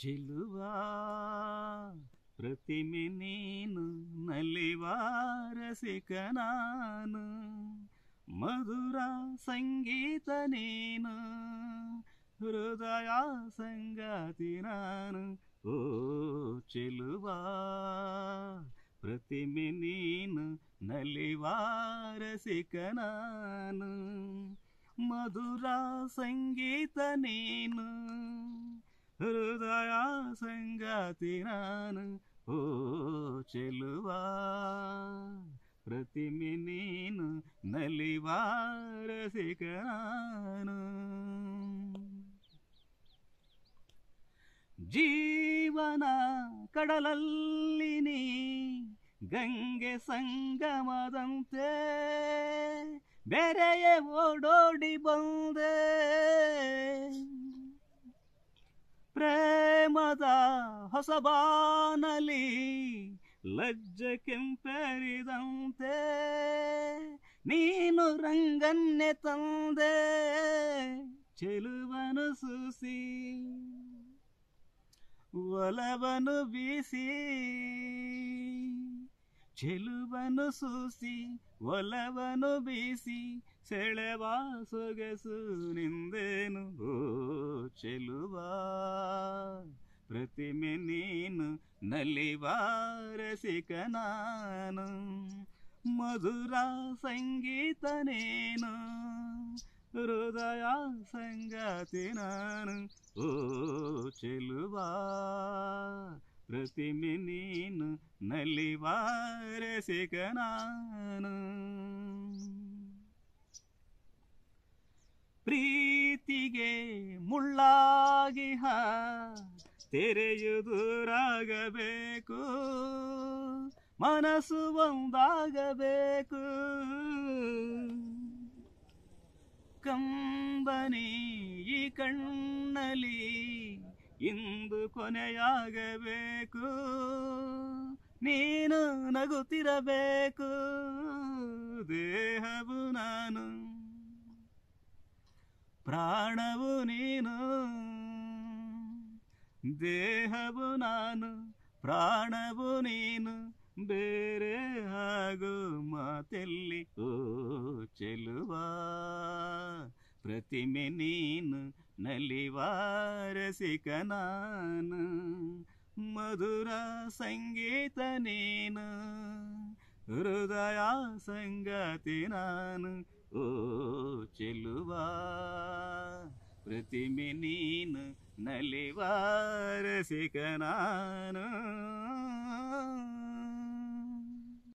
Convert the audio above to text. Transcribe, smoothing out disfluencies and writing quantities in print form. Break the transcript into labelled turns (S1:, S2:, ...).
S1: ಚೆಲುವ ಪ್ರತಿಮೆ ನೀನು ನಲಿವಾರಸಿಕ ನಾನು ಮಧುರ ಸಂಗೀತ ನೀನು ಹೃದಯ ಸಂಗಾತಿ ನಾನು ಓ ಚೆಲುವ ಪ್ರತಿಮೆ ನೀನು ನಲಿವಾರಸಿಕ ನಾನು ಮಧುರ ಸಂಗೀತ ನೀನು ಹೃದಯ ಸಂಗಾತಿ ನಾನು ಓ ಚೆಲುವ ಪ್ರತಿಮೆ ನೀನು ನಲಿವಾರಸಿಕ ನಾನು ಜೀವನ ಕಡಲಲ್ಲಿ ನೀ ಗಂಗೆ ಸಂಗಮದಂತೆ ಬೇರೆಯೇ ಓಡೋಡಿ ಬಂದೆ ಪ್ರೇಮದ ಹೊಸಬಾನಲಿ ಲಜ್ಜೆ ಕೆಂಪೇರಿದಂತೆ ನೀನು ರಂಗನ್ನೆ ತಂದೆ ಚೆಲುವನು ಸೂಸಿ ಒಲವನು ಬೀಸಿ ಚೆಲುವನು ಸೂಸಿ ಒಲವನು ಬೀಸಿ ಸೆಳೆವ ಸೊಗಸು ನಿಂದೇನು ಓ ಚೆಲುವ ಪ್ರತಿಮೆ ನೀನು ನಲಿವಾರಸಿಕ ನಾನು ಮಧುರ ಸಂಗೀತ ನೀನು ಹೃದಯ ಸಂಗಾತಿ ನಾನು ಓ ಚೆಲುವ ಪ್ರತಿಮೆ ನೀನು ನಲಿವಾರಸಿಕ ನಾನು ಪ್ರೀತಿಗೆ ಮುಳ್ಳಾಗಿ ತೆರೆಯುದುರಾಗಬೇಕು ಮನಸ್ಸು ಒಂದಾಗಬೇಕು ಕಂಬನಿ ಈ ಕಣ್ಣಲ್ಲಿ ಇಂದು ಕೊನೆಯಾಗಬೇಕು ನೀನು ನಗುತ್ತಿರಬೇಕು ದೇಹವು ನಾನು ಪ್ರಾಣವು ನೀನು ದೇಹವು ನಾನು ಪ್ರಾಣವು ನೀನು ಬೇರೆ ಹಾಗೂ ಮಾತೆಲ್ಲಿ ಓ ಚೆಲುವ ಪ್ರತಿಮೆ ನೀನು ನಲಿವಾರಸಿಕ ನಾನು ಮಧುರ ಸಂಗೀತ ನೀನು ಹೃದಯ ಸಂಗಾತಿ ನಾನು ಓ ಚೆಲುವ ಪ್ರತಿಮೆ ನೀನು ನಲಿವಾರಸಿಕ ನಾನು